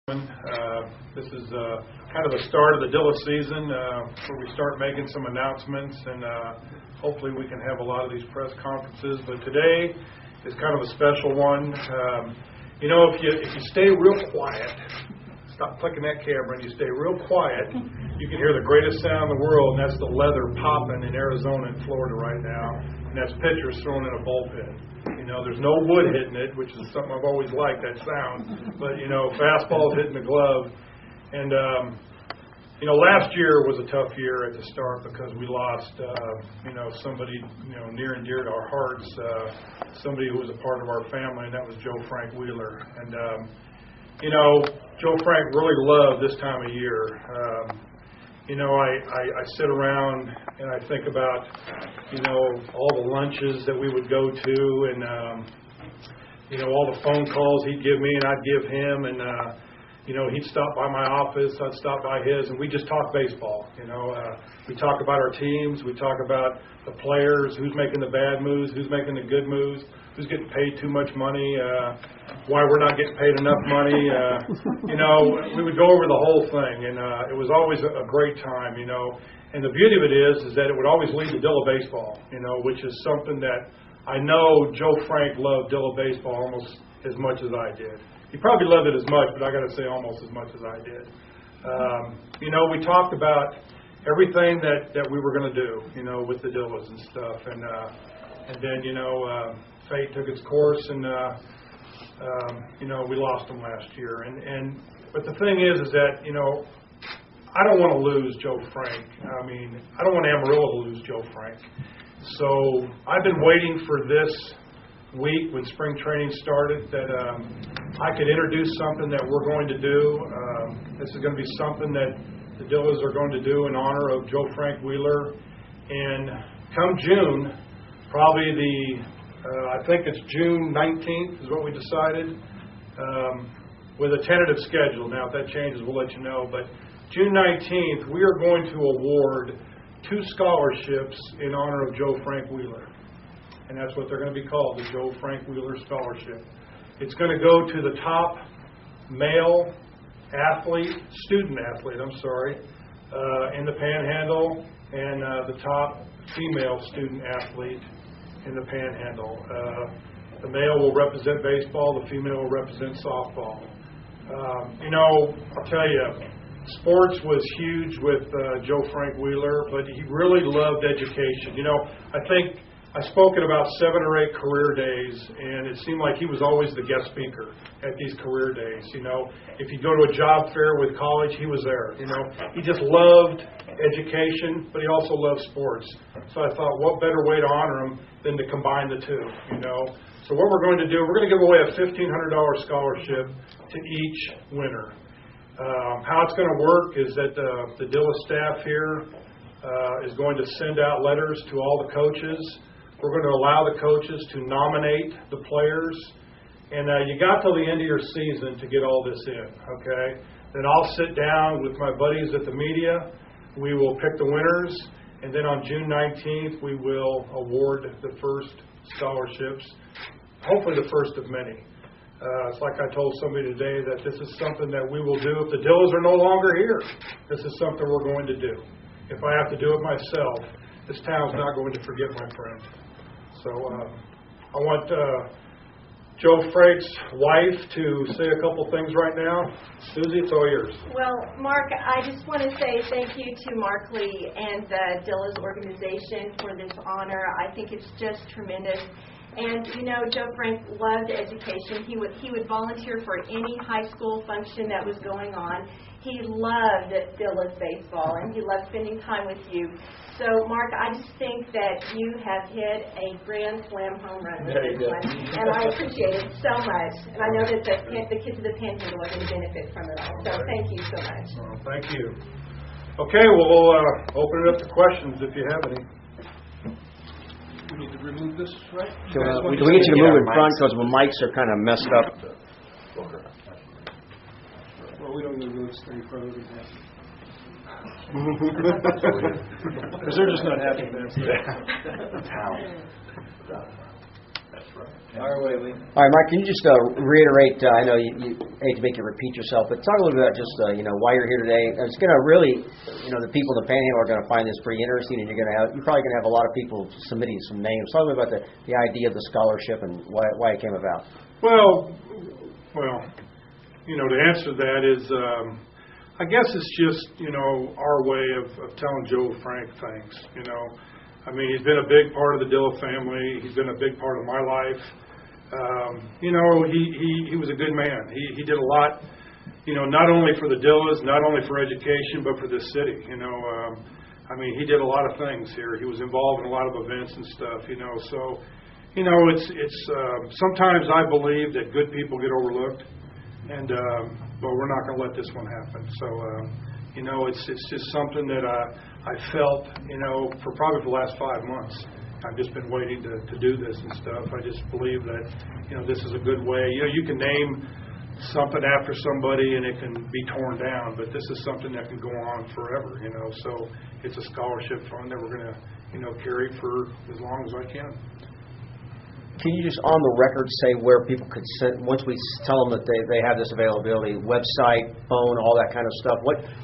This is kind of the start of the Dillas season where we start making some announcements, and hopefully we can have a lot of these press conferences. But today is kind of a special one. If you stay real quiet, stop clicking that camera, and you stay real quiet, you can hear the greatest sound in the world, and that's the leather popping in Arizona and Florida right now, and that's pitchers thrown in a bullpen. There's no wood hitting it, which is something I've always liked, that sound. But, fastballs hitting the glove. And, last year was a tough year at the start because we lost, somebody, near and dear to our hearts, somebody who was a part of our family, and that was Joe Frank Wheeler. And, Joe Frank really loved this time of year. I sit around and I think about, all the lunches that we would go to and, all the phone calls he'd give me and I'd give him. And, he'd stop by my office, I'd stop by his, and we just talk baseball. We talk about our teams, we talk about the players, who's making the bad moves, who's making the good moves, who's getting paid too much money, why we're not getting paid enough money. We would go over the whole thing, and it was always a great time, And the beauty of it is that it would always lead to Dilla baseball, which is something that I know Joe Frank loved Dilla baseball almost as much as I did. He probably loved it as much, but I got to say almost as much as I did. We talked about everything that we were going to do, with the Dillas and stuff, and then fate took its course, and we lost them last year. But the thing is that I don't want to lose Joe Frank. I don't want Amarillo to lose Joe Frank. So I've been waiting for this week when spring training started that I could introduce something that we're going to do. This is going to be something that the Dillas are going to do in honor of Joe Frank Wheeler. And come June, probably I think it's June 19th is what we decided, with a tentative schedule. Now, if that changes, we'll let you know. But June 19th, we are going to award 2 scholarships in honor of Joe Frank Wheeler. And that's what they're going to be called, the Joe Frank Wheeler Scholarship. It's going to go to the top male student athlete, in the Panhandle, and the top female student athlete in the Panhandle. The male will represent baseball, the female will represent softball. I'll tell you, sports was huge with Joe Frank Wheeler, but he really loved education. I think I spoke at about 7 or 8 career days, and it seemed like he was always the guest speaker at these career days. If you go to a job fair with college, he was there. He just loved education, but he also loved sports. So I thought, what better way to honor him than to combine the two, So what we're going to do, we're going to give away a $1,500 scholarship to each winner. How it's going to work is that the Dillas staff here is going to send out letters to all the coaches. We're going to allow the coaches to nominate the players. And you got till the end of your season to get all this in, okay? Then I'll sit down with my buddies at the media. We will pick the winners. And then on June 19th, we will award the first scholarships, hopefully the first of many. It's like I told somebody today that this is something that we will do if the Dillas are no longer here. This is something we're going to do. If I have to do it myself, this town's not going to forget my friend. So I want Joe Frank's wife to say a couple things right now. Susie, it's all yours. Well, Mark, I just want to say thank you to Mark Lee and the Dillas organization for this honor. I think it's just tremendous. And, Joe Frank loved education. He would volunteer for any high school function that was going on. He loved Dillas baseball, and he loved spending time with you. So, Mark, I just think that you have hit a grand slam home run with this one, and I appreciate it so much. And I know that the kids of the Panhandle are going to benefit from it all. So, thank you so much. Well, thank you. Okay, well, we'll open it up to questions if you have any. We need to remove this, right? We need you to move in front because the mics are kind of messed up. Well, we don't need to go any further than that. Because they're just not happy. That's right. All right, Mike, can you just reiterate, I know you hate to make you repeat yourself, but talk a little bit about just, why you're here today. It's going to really, the people in the Panhandle are going to find this pretty interesting, and you're probably going to have a lot of people submitting some names. Talk a little bit about the idea of the scholarship and why it came about. Well, to answer that is, I guess it's just, our way of telling Joe Frank thanks, he's been a big part of the Dilla family. He's been a big part of my life. He was a good man. He did a lot, not only for the Dillas, not only for education, but for this city. He did a lot of things here. He was involved in a lot of events and stuff, so, it's sometimes I believe that good people get overlooked, and, but we're not going to let this one happen. So, it's just something that I felt, for probably the last 5 months. I've just been waiting to do this and stuff. I just believe that, this is a good way. You can name something after somebody and it can be torn down, but this is something that can go on forever, So it's a scholarship fund that we're going to, carry for as long as I can. Can you just on the record say where people could send, once we tell them that they have this availability, website, phone, all that kind of stuff,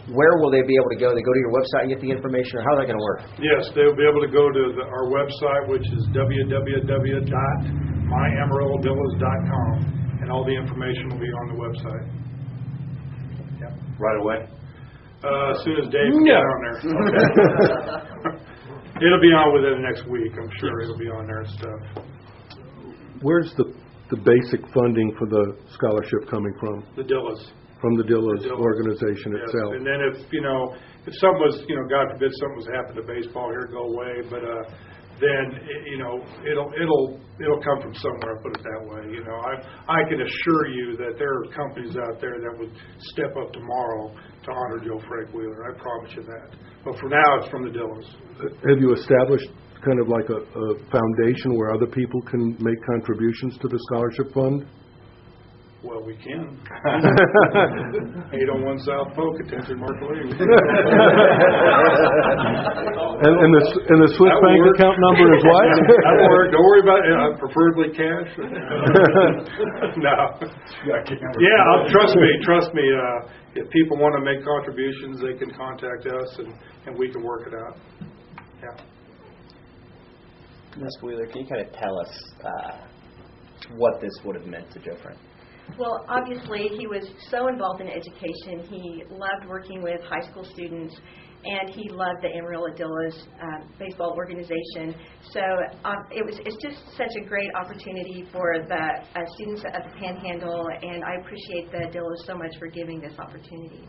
where will they be able to go? They go to your website and get the information, or how is that going to work? Yes, they'll be able to go to our website, which is www.myamarilladillas.com, and all the information will be on the website. Yep. Right away? As soon as Dave can get on there. Okay. It'll be on within the next week, I'm sure. It'll be on there and stuff. Where's the basic funding for the scholarship coming from? The Dillas. From the Dillas organization itself. And then if something was, God forbid, something was happening to baseball here, go away. But then it'll come from somewhere. Put it that way. I can assure you that there are companies out there that would step up tomorrow to honor Joe Frank Wheeler. I promise you that. But for now, it's from the Dillas. Have you established kind of like a foundation where other people can make contributions to the scholarship fund? Well, we can. 801 South Polk, attention Amarillo. and the Swiss bank account number is what? That'll work. Don't worry about it. Preferably cash. No. Yeah, trust me. If people want to make contributions, they can contact us, and we can work it out. Yeah. Ms. Wheeler, can you kind of tell us what this would have meant to Joe Frank? Well, obviously, he was so involved in education. He loved working with high school students, and he loved the Amarillo Dillas baseball organization. So it's just such a great opportunity for the students at the Panhandle, and I appreciate the Dillas so much for giving this opportunity.